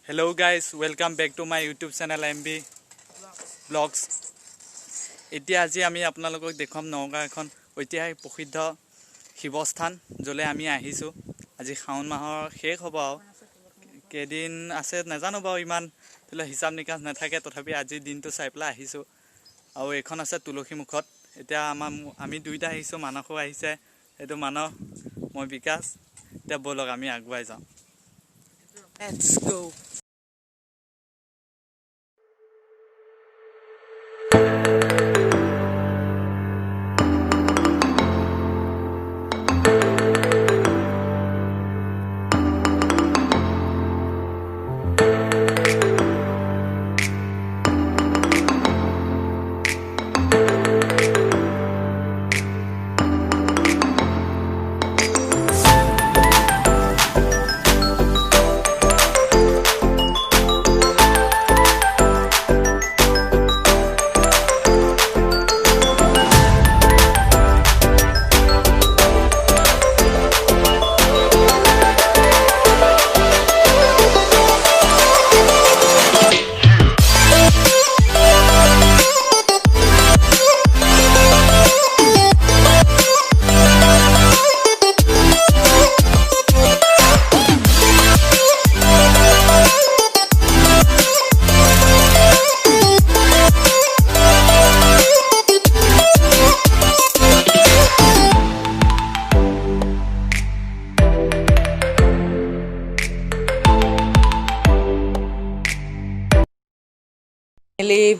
Hello guys, welcome back to my YouTube channel MB Vlogs. এতিয়া আজি আমি আপোনালোকক দেখাম নওগাঁ এখন ঐতিহাসিক প্ৰসিদ্ধ শিৱস্থান যলে আমি আহিছো। আজি শাওন মাহৰ শেষ হ'ব আৰু কেদিন আছে নাজানো বাৰু ইমান তেলে হিচাপ নিকাচ নাথাকে তথাপি আজি দিনটো চাই পেলাই আহিছো আৰু এখন আছে তুলসী মুখত। এতিয়া আমি দুইটা আহিছো, মানসো আহিছে, এটো মানস মই বিকাশ। এতিয়া বলক আমি আগুৱাই যাওঁ। Let's go.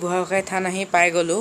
বুঢ়াগোসাঁই থান আহি পাই গ'লো।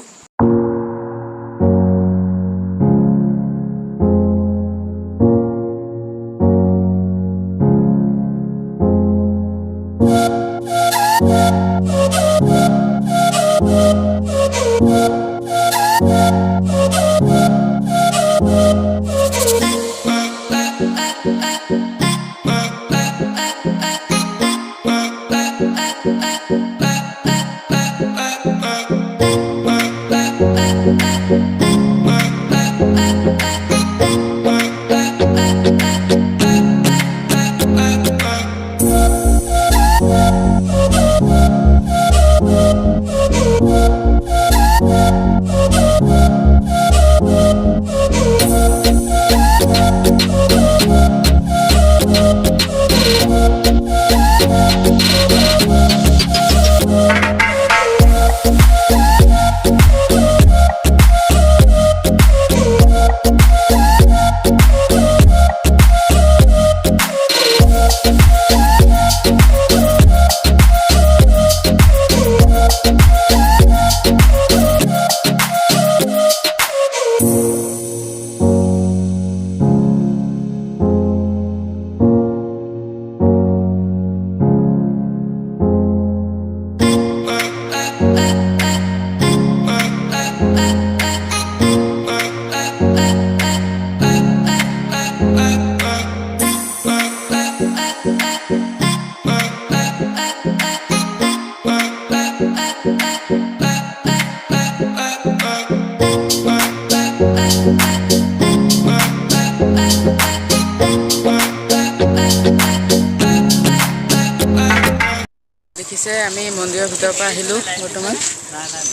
দেখিছে আমি মন্দিৰৰ ভিতৰৰ পৰা আহিলো। বৰ্তমান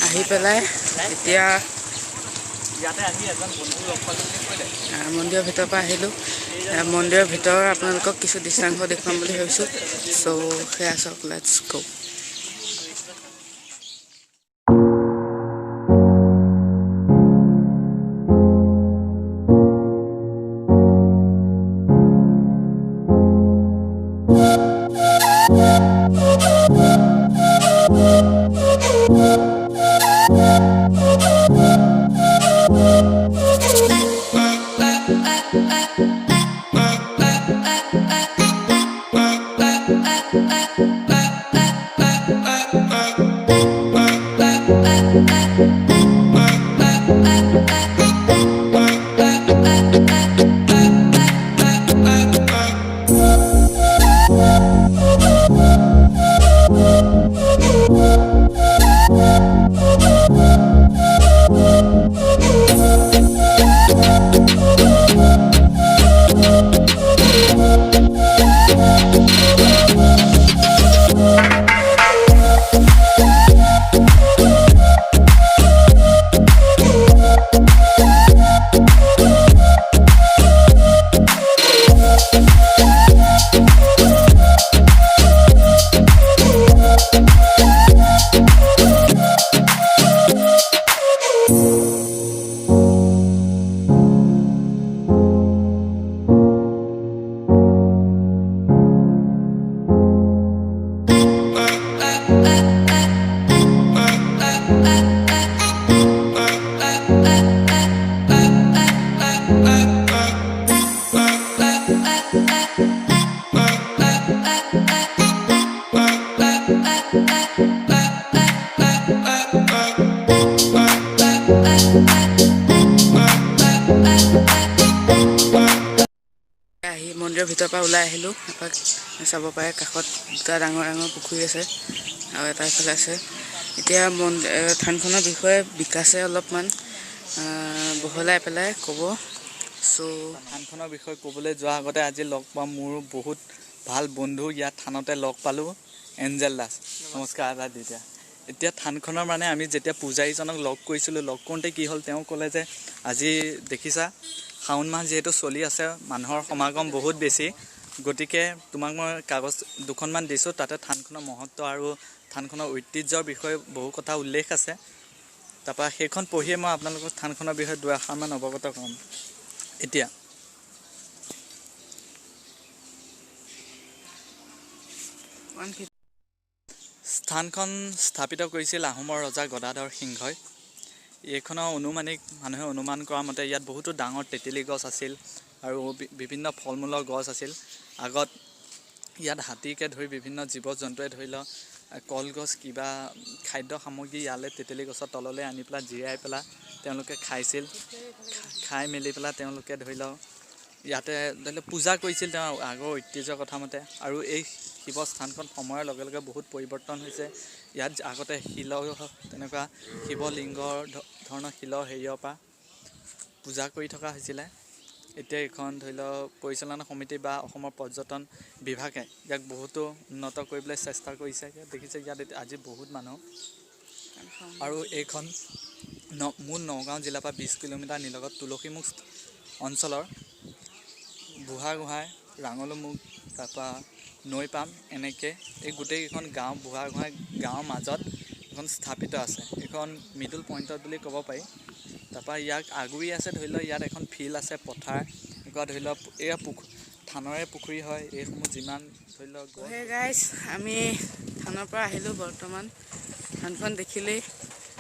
আহি পেলাই এতিয়া মন্দিৰৰ ভিতৰৰ পৰা আহিলো। মন্দিৰৰ ভিতৰৰ আপোনালোকক কিছু দৃশ্যাংশ দেখুৱাম বুলি ভাবিছো। চ' সেয়া চাওক, লেটছ গো। ওলাই আহিলোঁ এপাক চাব পাৰে কাষত দুটা ডাঙৰ ডাঙৰ পুখুৰী আছে আৰু এটা এইফালে আছে এতিয়া থানখনৰ বিষয়ে বিকাশে অলপমান বহলাই পেলাই ক'ব চ' থানখনৰ বিষয়ে ক'বলৈ যোৱাৰ আগতে আজি লগ পাম মোৰ বহুত ভাল বন্ধু ইয়াত থানতে লগ পালোঁ এঞ্জেল দাস নমস্কাৰ এটা দিয়া এতিয়া থানখনৰ মানে আমি যেতিয়া পূজাৰীজনক লগ কৰিছিলোঁ লগ কৰোঁতে কি হ'ল তেওঁ ক'লে যে আজি দেখিছা শাওণ মাহ যিহেতু চলি আছে মানুহৰ সমাগম বহুত বেছি গতিকে তোমাক মই কাগজ দুখনমান দিছোঁ তাতে থানখনৰ মহত্ব আৰু থানখনৰ ঐতিহ্যৰ বিষয়ে বহু কথা উল্লেখ আছে তাৰপৰা সেইখন পঢ়িয়ে মই আপোনালোকক থানখনৰ বিষয়ে দুআষাৰমান অৱগত কৰিম এতিয়া স্থানখন স্থাপিত কৰিছিল আহোমৰ ৰজা গদাধৰ সিংহই এইখনৰ অনুমানিক মানুহে অনুমান কৰা মতে ইয়াত বহুতো ডাঙৰ তেতেলী গছ আছিল আৰু বিভিন্ন ফল মূলৰ গছ আছিল আগত ইয়াত হাতীকে ধৰি বিভিন্ন জীৱ জন্তুৱে ধৰি লওক কলগছ কিবা খাদ্য সামগ্ৰী ইয়ালৈ তেতেলী গছৰ তললৈ আনি পেলাই জিৰাই পেলাই তেওঁলোকে খাইছিল খাই মেলি পেলাই তেওঁলোকে ধৰি লওক ইয়াতে ধৰি লওক পূজা কৰিছিল তেওঁ আগৰ ঐতিহ্যৰ কথা মতে আৰু এই শিৱস্থানখন সময়ৰ লগে লগে বহুত পৰিৱৰ্তন হৈছে ইয়াত আগতে শিলৰ তেনেকুৱা শিৱলিংগৰ ধৰণৰ শিলৰ হেৰিয়ৰ পৰা পূজা কৰি থকা হৈছিলে এতিয়া এইখন ধৰি লওক পৰিচালনা সমিতি বা অসমৰ পৰ্যটন বিভাগে ইয়াক বহুতো উন্নত কৰিবলৈ চেষ্টা কৰিছে দেখিছে ইয়াত আজি বহুত মানুহ আৰু এইখন মোৰ নগাঁও জিলাৰ পৰা 20 কিলোমিটাৰ নিলগত তুলসীমুখ অঞ্চলৰ বুঢ়াগোহাঁই ৰাঙলুমুখ তাৰপৰা নৈপাম এনেকৈ এই গোটেইকেইখন গাঁও বুঢ়াগোহাঁই গাঁৱৰ মাজত এখন স্থাপিত আছে এইখন মিডল পইণ্টত বুলি ক'ব পাৰি তাৰপৰা ইয়াক আগুৰি আছে ধৰি লওক ইয়াত এখন ফিল্ড আছে পথাৰ এনেকুৱা ধৰি লওক এয়া থানৰে পুখুৰী হয় এইসমূহ যিমান ধৰি লওক গাইজ আমি থানৰ পৰা আহিলোঁ বৰ্তমান থানখন দেখিলেই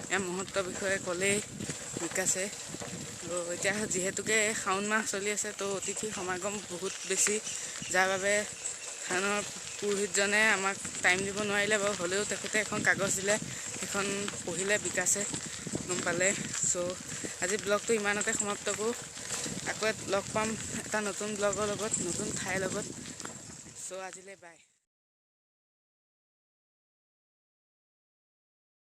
ইয়াৰ মুহূৰ্তৰ বিষয়ে ক'লেই বিকাশে তো এতিয়া যিহেতুকে শাওণ মাহ চলি আছে তো অতিথিৰ সমাগম বহুত বেছি যাৰ বাবে থানৰ পুৰোহিতজনে আমাক টাইম দিব নোৱাৰিলে বাৰু হ'লেও তেখেতে এখন কাগজ দিলে সেইখন পঢ়িলে বিকাশে গম পালে চ' আজি ব্লগটো ইমানতে সমাপ্ত কৰোঁ আকৌ লগ পাম এটা নতুন ব্লগৰ লগত নতুন ঠাইৰ লগত চ' আজিলৈ বাই